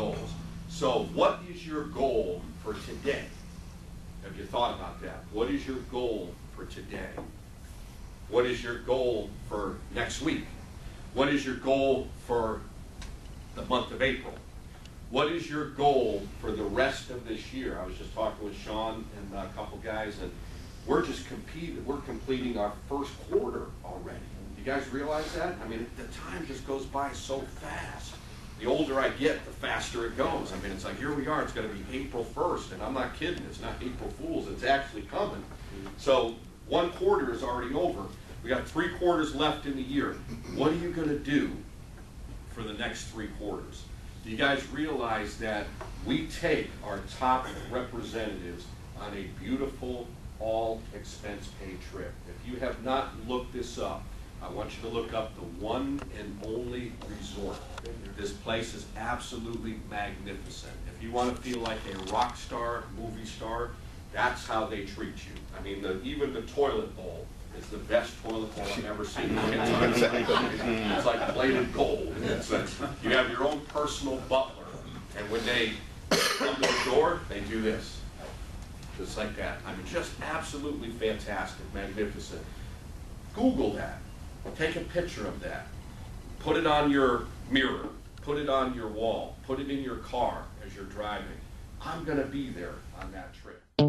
goals. So what is your goal for today? Have you thought about that? What is your goal for today? What is your goal for next week? What is your goal for the month of April? What is your goal for the rest of this year? I was just talking with Sean and a couple guys, and we're completing our first quarter already. You guys realize that? I mean, the time just goes by so fast. The older I get, the faster it goes. I mean, it's like, here we are, it's going to be April 1st, and I'm not kidding, it's not April Fool's, it's actually coming. So one quarter is already over. We got 3 quarters left in the year. What are you going to do for the next 3 quarters? Do you guys realize that we take our top representatives on a beautiful, all-expense-paid trip? If you have not looked this up, I want you to look up the One and Only Resort. This place is absolutely magnificent. If you want to feel like a rock star, movie star, that's how they treat you. I mean, even the toilet bowl is the best toilet bowl I've ever seen. It's like plated gold. You have your own personal butler, and when they come to the door, they do this. Just like that. I mean, just absolutely fantastic, magnificent. Google that. Take a picture of that. Put it on your mirror. Put it on your wall. Put it in your car as you're driving. I'm going to be there on that trip. We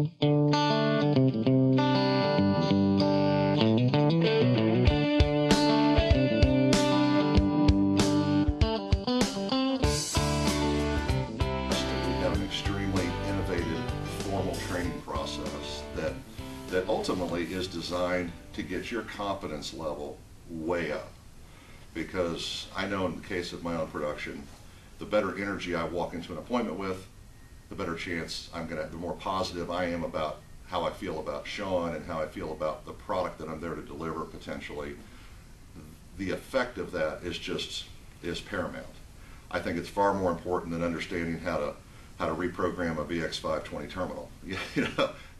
have an extremely innovative formal training process that ultimately is designed to get your competence level way up. Because I know in the case of my own production, the better energy I walk into an appointment with, the better chance the more positive I am about how I feel about Sean and how I feel about the product that I'm there to deliver potentially. The effect of that is paramount. I think it's far more important than understanding how to reprogram a VX520 terminal.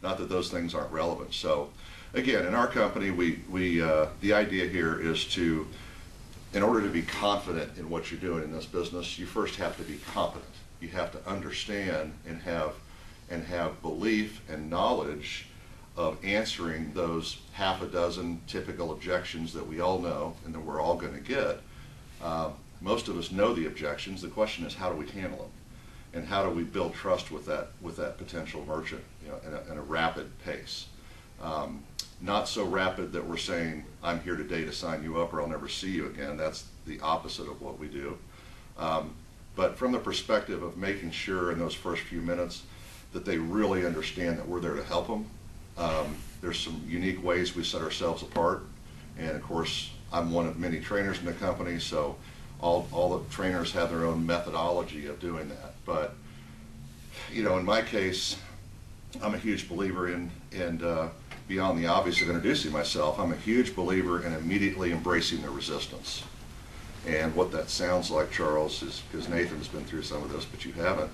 Not that those things aren't relevant. So again, in our company, the idea here is to, in order to be confident in what you're doing in this business, you first have to be competent. You have to understand and have belief and knowledge of answering those half a dozen typical objections that we all know and that we're all going to get. Most of us know the objections. The question is, how do we handle them? And how do we build trust with that potential merchant, in a rapid pace? Not so rapid that we're saying, I'm here today to sign you up or I'll never see you again. That's the opposite of what we do. But from the perspective of making sure in those first few minutes that they really understand that we're there to help them. There's some unique ways we set ourselves apart. And of course, I'm one of many trainers in the company, so all the trainers have their own methodology of doing that. But, in my case, I'm a huge believer in, beyond the obvious of introducing myself, I'm a huge believer in immediately embracing the resistance. And what that sounds like, Charles, is, because Nathan's been through some of this, but you haven't,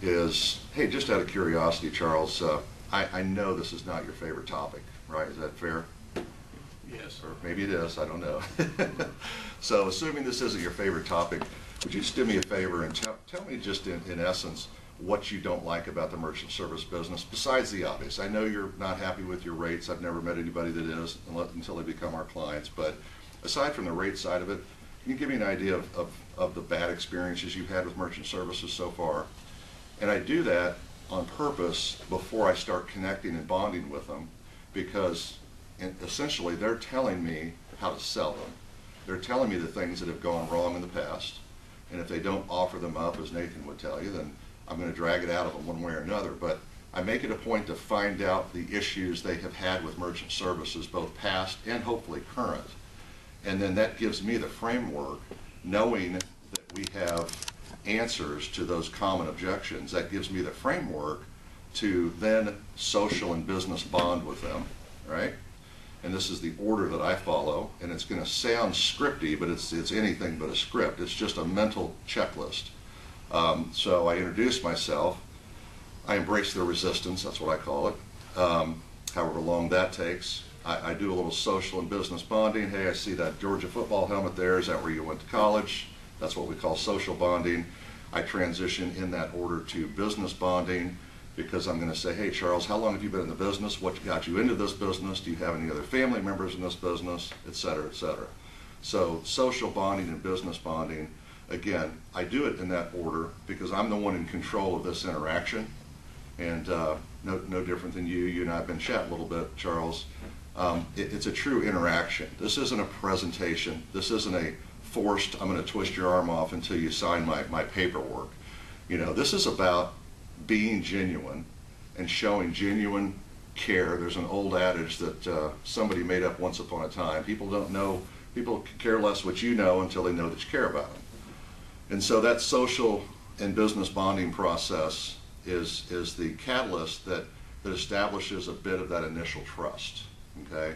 is, hey, just out of curiosity, Charles, I know this is not your favorite topic, right? Is that fair? Yes. Or maybe it is, I don't know. So assuming this isn't your favorite topic, would you just do me a favor and tell me just in essence what you don't like about the merchant service business, besides the obvious. I know you're not happy with your rates. I've never met anybody that is until they become our clients. But aside from the rate side of it, can you give me an idea of the bad experiences you've had with merchant services so far? And I do that on purpose before I start connecting and bonding with them, because essentially they're telling me how to sell them. They're telling me the things that have gone wrong in the past, and if they don't offer them up, as Nathan would tell you, then I'm going to drag it out of them one way or another. But I make it a point to find out the issues they have had with merchant services, both past and hopefully current. And then that gives me the framework, knowing that we have answers to those common objections. That gives me the framework to then social and business bond with them, right? And this is the order that I follow, and it's going to sound scripty, but it's anything but a script. It's just a mental checklist. So I introduce myself, I embrace the resistance, that's what I call it, however long that takes. I do a little social and business bonding. Hey, I see that Georgia football helmet there. Is that where you went to college? That's what we call social bonding. I transition in that order to business bonding, because I'm going to say, hey, Charles, how long have you been in the business? What got you into this business? Do you have any other family members in this business? Et cetera, et cetera. So social bonding and business bonding, again, I do it in that order because I'm the one in control of this interaction. And no different than you. You and I have been chatting a little bit, Charles. It's a true interaction. This isn't a presentation. This isn't a forced, I'm going to twist your arm off until you sign my paperwork. You know, this is about being genuine and showing genuine care. There's an old adage that somebody made up once upon a time. People care less what you know until they know that you care about them. And so that social and business bonding process is the catalyst that establishes a bit of that initial trust, okay?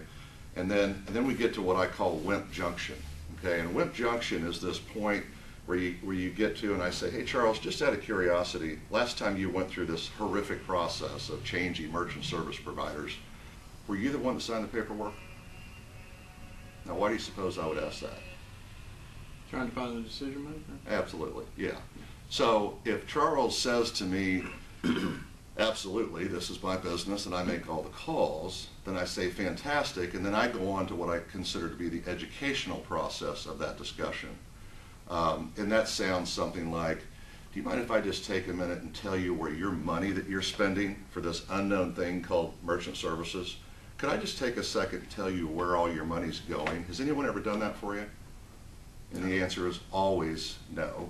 And then we get to what I call WIMP junction, okay? And WIMP junction is this point where you get to, and I say, hey, Charles, just out of curiosity, last time you went through this horrific process of changing merchant service providers, were you the one that signed the paperwork? Now, why do you suppose I would ask that? Trying to find the decision maker? Absolutely, yeah. So if Charles says to me, absolutely, this is my business and I make all the calls, then I say fantastic, and then I go on to what I consider to be the educational process of that discussion. And that sounds something like, do you mind if I just take a minute and tell you where your money that you're spending for this unknown thing called merchant services, could I just take a second and tell you where all your money's going? Has anyone ever done that for you? And the answer is always no.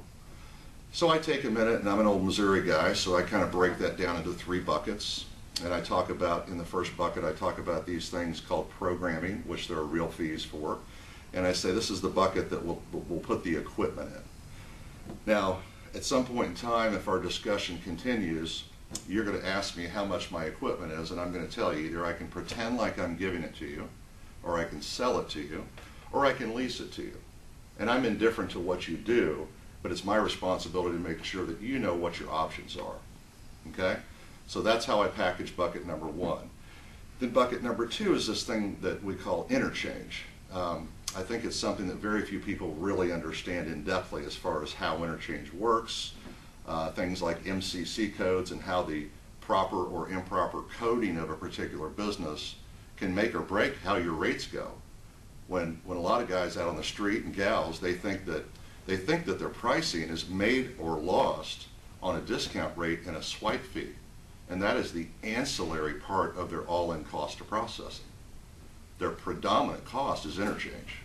So I take a minute, and I'm an old Missouri guy, so I kind of break that down into 3 buckets. And I talk about, in the first bucket, I talk about these things called programming, which there are real fees for. And I say this is the bucket that we'll put the equipment in. Now, at some point in time, if our discussion continues, you're going to ask me how much my equipment is, and I'm going to tell you either I can pretend like I'm giving it to you, or I can sell it to you, or I can lease it to you. And I'm indifferent to what you do, but it's my responsibility to make sure that you know what your options are. Okay? So that's how I package bucket number 1. Then bucket number 2 is this thing that we call interchange. I think it's something that very few people really understand in depthly as far as how interchange works, things like MCC codes and how the proper or improper coding of a particular business can make or break how your rates go. When a lot of guys out on the street and gals, they think that their pricing is made or lost on a discount rate and a swipe fee. And that is the ancillary part of their all-in cost of processing. Their predominant cost is interchange.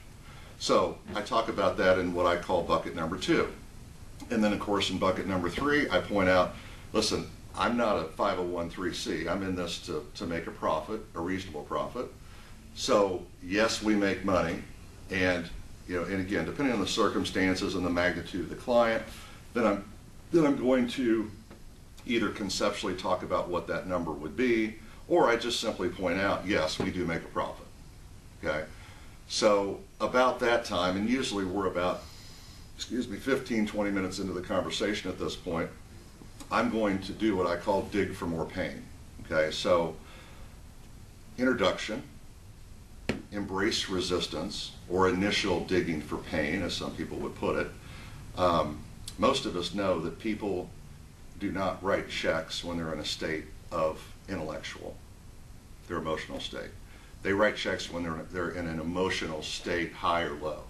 So I talk about that in what I call bucket number 2. And then of course in bucket number 3, I point out, listen, I'm not a 501(c)(3). I'm in this to make a profit, a reasonable profit. So yes, we make money, and and again, depending on the circumstances and the magnitude of the client, then I'm going to either conceptually talk about what that number would be, or I just simply point out, yes, we do make a profit. Okay, so about that time, and usually we're about 15-20 minutes into the conversation at this point, I'm going to do what I call dig for more pain. Okay, so introduction, embrace resistance, or initial digging for pain, as some people would put it. Most of us know that people do not write checks when they're in a state of their emotional state. They write checks when they're in an emotional state, high or low,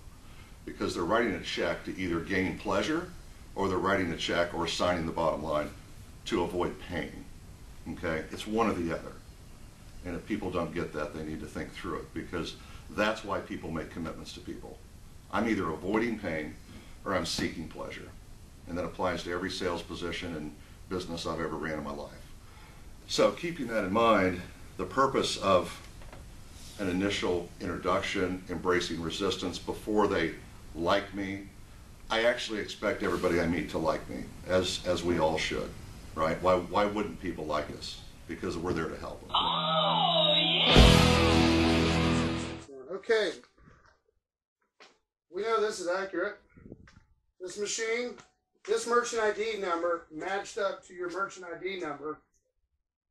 because they're writing a check to either gain pleasure, or they're writing a check or signing the bottom line to avoid pain. Okay, it's one or the other. And if people don't get that, they need to think through it, because that's why people make commitments to people. I'm either avoiding pain or I'm seeking pleasure. And that applies to every sales position and business I've ever ran in my life. So keeping that in mind, the purpose of an initial introduction, embracing resistance before they like me, I actually expect everybody I meet to like me, as we all should, right? Why wouldn't people like us? Because we're there to help them. Oh, yeah. Okay. We know this is accurate. This machine, this merchant ID number matched up to your merchant ID number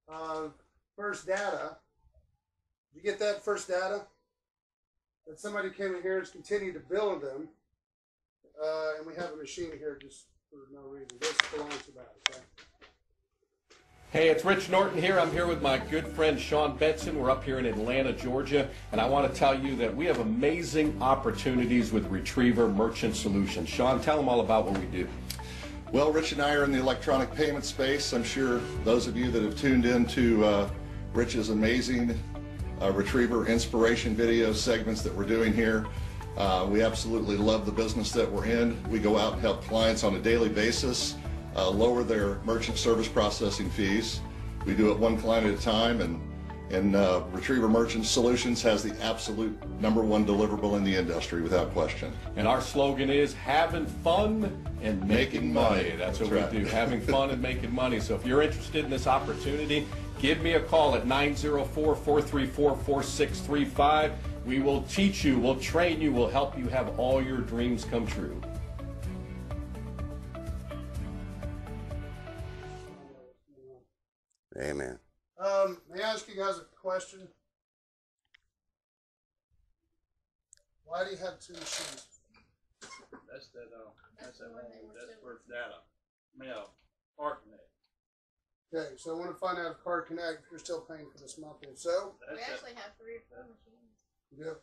of first data. Did you get that first data? That somebody came in here and has continued to bill them. And we have a machine here just for no reason. This belongs to that, okay? Hey, it's Rich Norton here. I'm here with my good friend Sean Benson. We're up here in Atlanta, Georgia, and I want to tell you that we have amazing opportunities with Retriever Merchant Solutions. Sean, tell them all about what we do. Well, Rich and I are in the electronic payment space. I'm sure those of you that have tuned into Rich's amazing Retriever inspiration video segments that we're doing here, we absolutely love the business that we're in. We go out and help clients on a daily basis lower their merchant service processing fees. We do it one client at a time, and Retriever Merchant Solutions has the absolute #1 deliverable in the industry without question. And our slogan is having fun and making money. That's what right. we do, having fun and making money. So if you're interested in this opportunity, give me a call at 904-434-4635. We will teach you, we'll train you, we'll help you have all your dreams come true. Amen. May I ask you guys a question? Why do you have two machines? That's for data. Mail. Connect. Okay, so I want to find out if Card Connect, if you're still paying for this month. If so, We actually have 3 or 4 machines. yeah.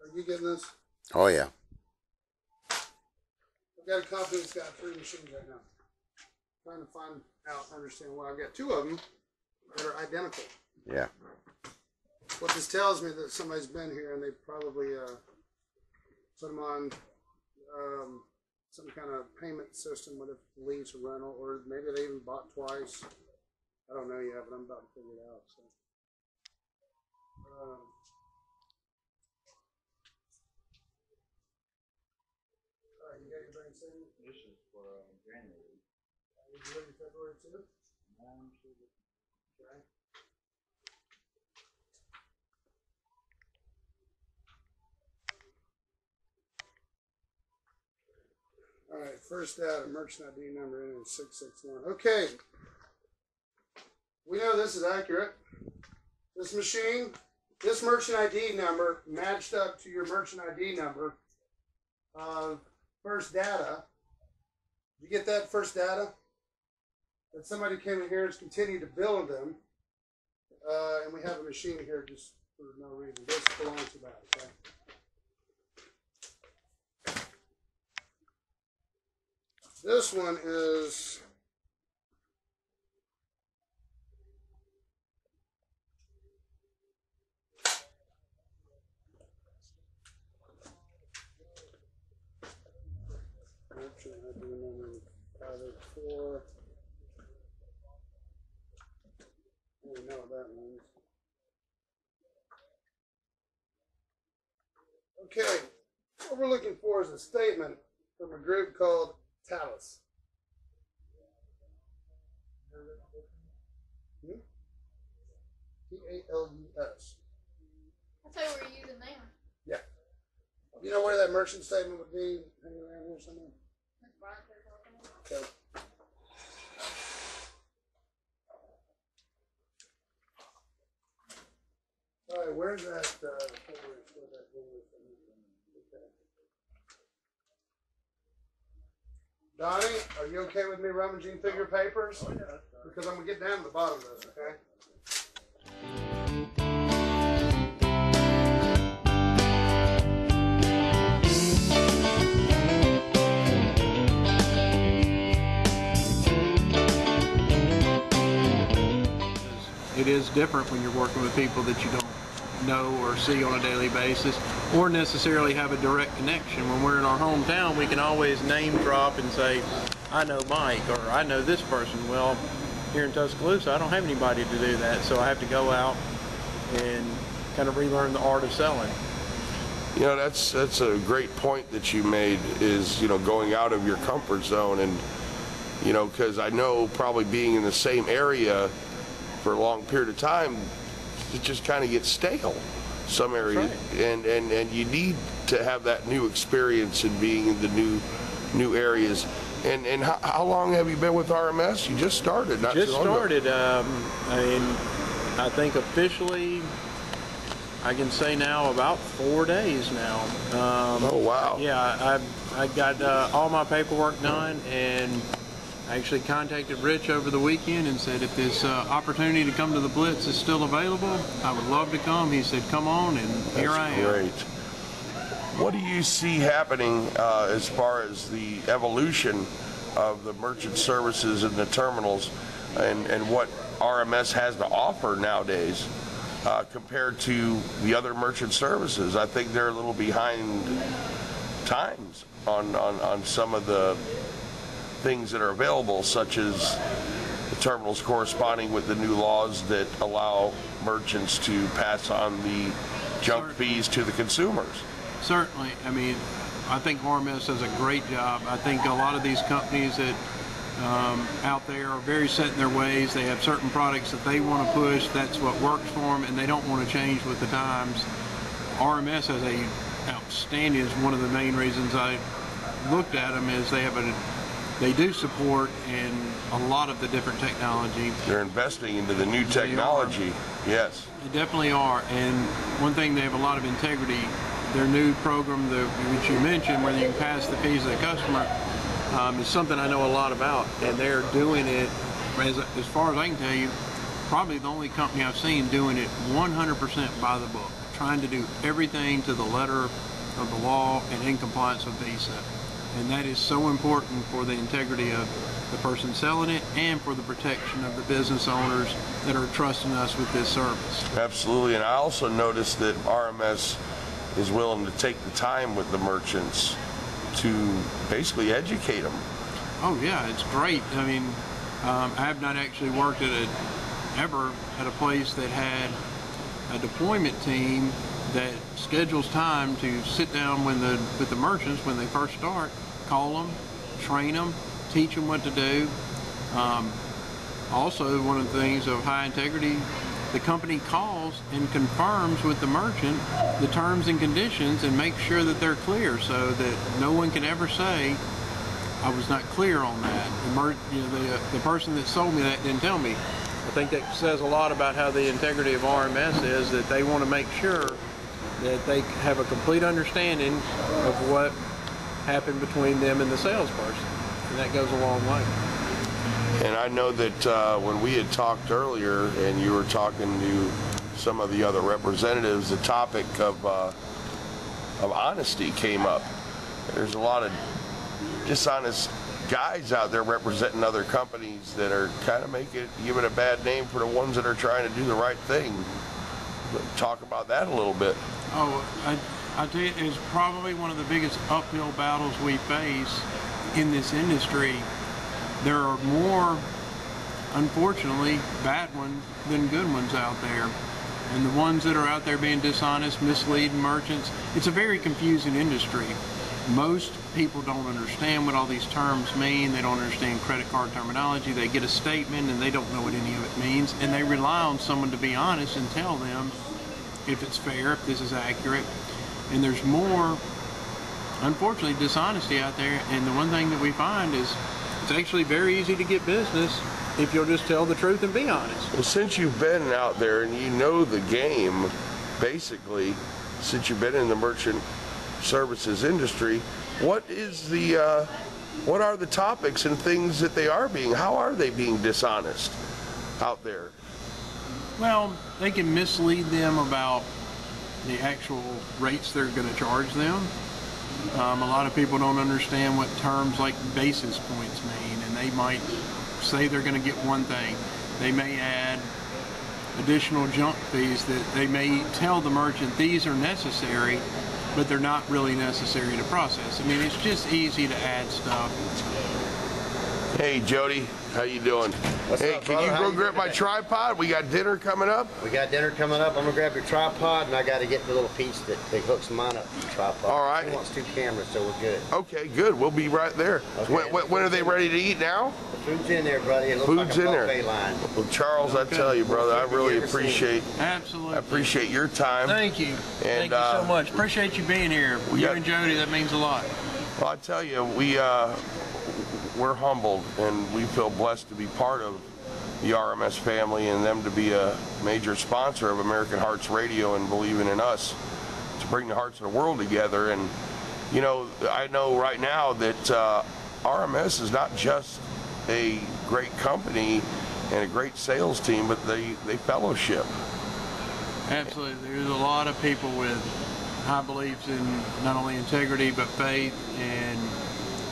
Are you getting this? Oh, yeah. I've got a company that's got 3 machines right now. Trying to find out, understand why. I've got 2 of them that are identical. Yeah. What this tells me that somebody's been here and they probably put them on some kind of payment system with a lease or rental, or maybe they even bought twice. I don't know yet, but I'm about to figure it out. So. All right, you got your brain saving? This is for January. You ready February too? Okay. All right, first out, merchant ID number in 661. Okay. We know this is accurate. This machine, this merchant ID number matched up to your merchant ID number of first data. Did you get that first data? That somebody came in here and has continued to build them. And we have a machine here just for no reason. This belongs to that, okay? This one is actually I do number 504. We know what that means. Okay, what we're looking for is a statement from a group called Talus. T-A-L-U-S. That's what we're using now. Yeah. You know where that merchant statement would be? Hanging around here somewhere? Okay. All right, where's that? Donnie, are you okay with me rummaging through your papers? Oh, yeah. Because I'm going to get down to the bottom of this, okay? It is different when you're working with people that you don't know or see on a daily basis, or necessarily have a direct connection. When we're in our hometown, we can always name drop and say, I know Mike, or I know this person. Well, here in Tuscaloosa, I don't have anybody to do that, so I have to go out and kind of relearn the art of selling. You know, that's a great point that you made, is, you know, going out of your comfort zone. And, you know, because I know probably being in the same area for a long period of time, it just kind of gets stale. some areas, right. and you need to have that new experience in being in the new areas. And how long have you been with RMS? You just started, not Just too long ago. started. I think officially, I can say now about 4 days now. Oh wow! Yeah, I got all my paperwork done, and I actually contacted Rich over the weekend and said if this opportunity to come to the Blitz is still available, I would love to come. He said, "Come on," and here I am. Great. What do you see happening as far as the evolution of the merchant services in the terminals, and what RMS has to offer nowadays compared to the other merchant services? I think they're a little behind times on some of the things that are available, such as the terminals corresponding with the new laws that allow merchants to pass on the junk fees to the consumers. Certainly. I mean, I think RMS does a great job. I think a lot of these companies that out there are very set in their ways. They have certain products that they want to push. That's what works for them, and they don't want to change with the times. RMS has a outstanding, is one of the main reasons I looked at them, is they do support in a lot of the different technology. They're investing into the new technology. Yes. They definitely are. And one thing, they have a lot of integrity. Their new program, which you mentioned, where you can pass the fees to the customer, is something I know a lot about. And they're doing it, as far as I can tell you, probably the only company I've seen doing it 100% by the book, trying to do everything to the letter of the law and in compliance with Visa. And that is so important for the integrity of the person selling it and for the protection of the business owners that are trusting us with this service. Absolutely. And I also noticed that RMS is willing to take the time with the merchants to basically educate them. Oh yeah, it's great. I mean, I have not actually worked ever at a place that had a deployment team that schedules time to sit down with the merchants when they first start, call them, train them, teach them what to do. Also, one of the things of high integrity, the company calls and confirms with the merchant the terms and conditions and makes sure that they're clear, so that no one can ever say, I was not clear on that. The person that sold me that didn't tell me. I think that says a lot about how the integrity of RMS is, that they want to make sure that they have a complete understanding of what happened between them and the salesperson. And that goes a long way. And I know that when we had talked earlier and you were talking to some of the other representatives, the topic of honesty came up. There's a lot of dishonest guys out there representing other companies that are kind of giving a bad name for the ones that are trying to do the right thing. But talk about that a little bit. Oh, I tell you, it's probably one of the biggest uphill battles we face in this industry. There are more, unfortunately, bad ones than good ones out there. And the ones that are out there being dishonest, misleading merchants, it's a very confusing industry. Most people don't understand what all these terms mean. They don't understand credit card terminology. They get a statement and they don't know what any of it means. And they rely on someone to be honest and tell them if it's fair, if this is accurate. And there's more, unfortunately, dishonesty out there. And the one thing that we find is it's actually very easy to get business if you'll just tell the truth and be honest. Well, since you've been out there and you know the game, basically, since you've been in the merchant services industry, what are the topics and things that how are they being dishonest out there? Well, they can mislead them about the actual rates they're going to charge them. A lot of people don't understand what terms like basis points mean, and they might say they're going to get one thing. They may add additional junk fees that they may tell the merchant these are necessary, but they're not really necessary to process. I mean, it's just easy to add stuff. Hey Jody, How you doing? What's hey, up, can brother? you How go you grab doing my today? tripod? We got dinner coming up. We got dinner coming up. I'm gonna grab your tripod, and I got to get the little piece that hooks mine up to the tripod. All right. He wants 2 cameras, so we're good. Okay, good. We'll be right there. Okay. When are they ready to eat now? The food's in there, buddy. It looks Food's like a in there. buffet line. Well, Charles, I tell you, brother, I really appreciate. Absolutely. I appreciate your time. Thank you. Thank you so much. Appreciate you being here. You and Jody, that means a lot. Well, I tell you, we're humbled and we feel blessed to be part of the RMS family and them to be a major sponsor of American Hearts Radio and believing in us to bring the hearts of the world together. And you know, I know right now that RMS is not just a great company and a great sales team, but they fellowship. Absolutely. There's a lot of people with high beliefs in not only integrity but faith, and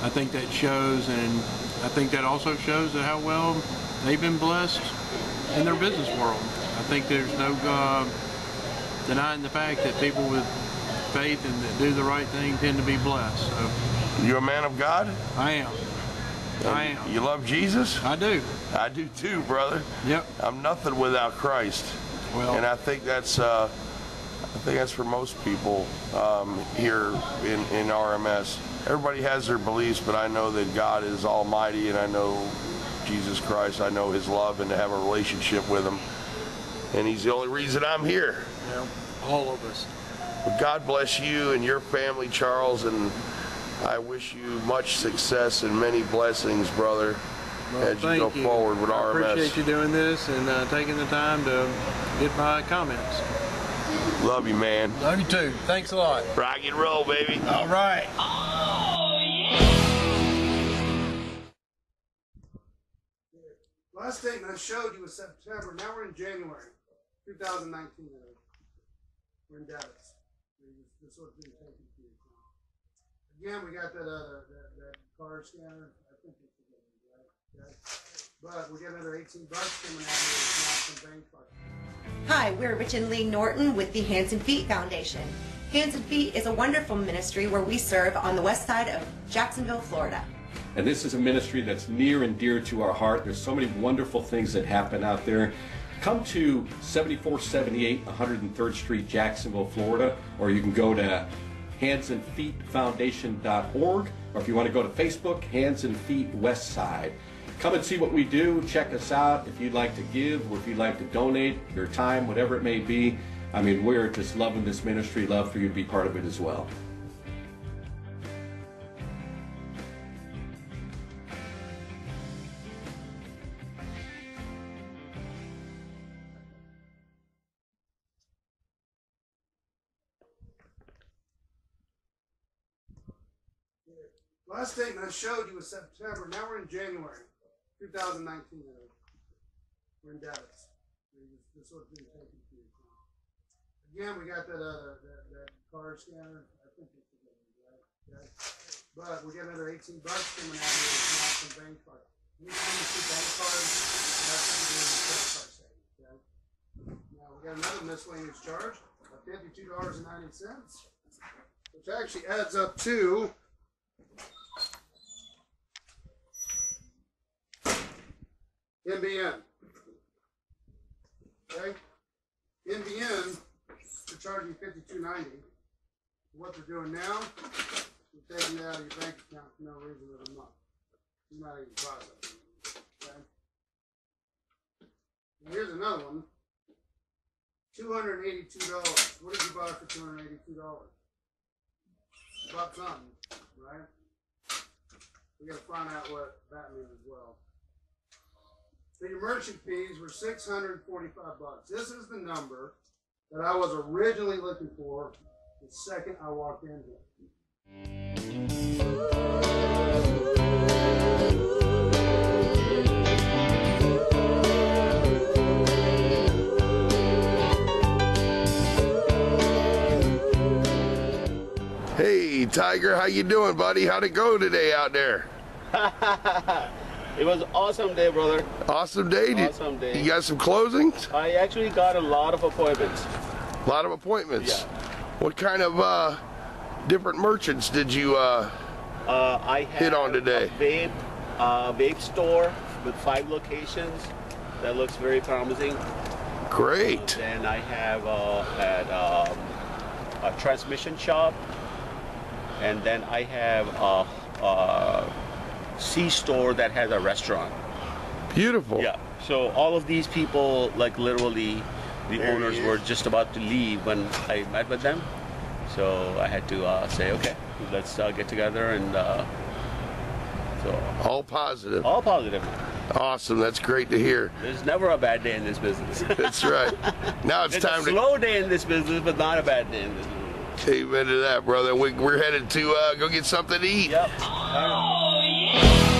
I think that shows, and I think that also shows that how well they've been blessed in their business world. I think there's no denying the fact that people with faith and that do the right thing tend to be blessed. So, You a man of God? I am. I am. You love Jesus? I do. I do too, brother. Yep. I'm nothing without Christ. Well, And I think that's for most people here in RMS. Everybody has their beliefs, but I know that God is almighty, and I know Jesus Christ. I know his love and to have a relationship with him. And he's the only reason I'm here. yeah, all of us. But God bless you and your family, Charles, and I wish you much success and many blessings, brother, as you go forward with RMS. I appreciate you doing this and taking the time to get my comments. Love you, man. Love you too. Thanks a lot. Rock and roll, baby. All right. Last statement I showed you was September. Now we're in January 2019. We're in Dallas. This was being taken to your account. Again, we got that card scanner. I think it's a good one, right? Okay. But we got another $18 coming out here. It's not from bank card. Hi, we're Rich and Lee Norton with the Hands and Feet Foundation. Hands and Feet is a wonderful ministry where we serve on the west side of Jacksonville, Florida. And this is a ministry that's near and dear to our heart. There's so many wonderful things that happen out there. Come to 7478 103rd Street, Jacksonville, Florida, or you can go to handsandfeetfoundation.org, or if you want to go to Facebook, Hands and Feet West Side. Come and see what we do. Check us out. If you'd like to give or if you'd like to donate your time, whatever it may be. I mean, we're just loving this ministry. Love for you to be part of it as well. Last statement I showed you was September. Now we're in January 2019. We're in Dallas. This was being taken to your account. Again, we got that card scanner. I think it's a good one, right? Okay. But we got another $18 coming out here. It's not from bank card. Anytime you see bank cards, that's what you're doing in the credit card savings. Okay. Now we got another miscellaneous charge of $52.90, which actually adds up to NBN. Okay? NBN, they're charging you $52.90. What they're doing now, they're taking it out of your bank account for no reason every month. You're not even processing it. Okay? And here's another one. $282. What did you buy for $282? You bought something, right? We gotta find out what that means as well. So your merchant fees were $645. This is the number that I was originally looking for the second I walked in here. Hey, Tiger, how you doing, buddy? How'd it go today out there? It was an awesome day, brother. Awesome day? Awesome day. You got some closings? I actually got a lot of appointments. A lot of appointments? Yeah. What kind of different merchants did you I hit on today? A vape store, with 5 locations. That looks very promising. Great. Then I have at a transmission shop, and then I have a C-store that has a restaurant. Beautiful. Yeah. So all of these people, like literally, the owners were just about to leave when I met with them. So I had to say, okay, let's get together and. So all positive. All positive. Awesome. That's great to hear. There's never a bad day in this business. That's right. Now it's time to. Slow day in this business, but not a bad day in this business. Amen to that, brother. We're headed to go get something to eat. Yep. Oh, yeah.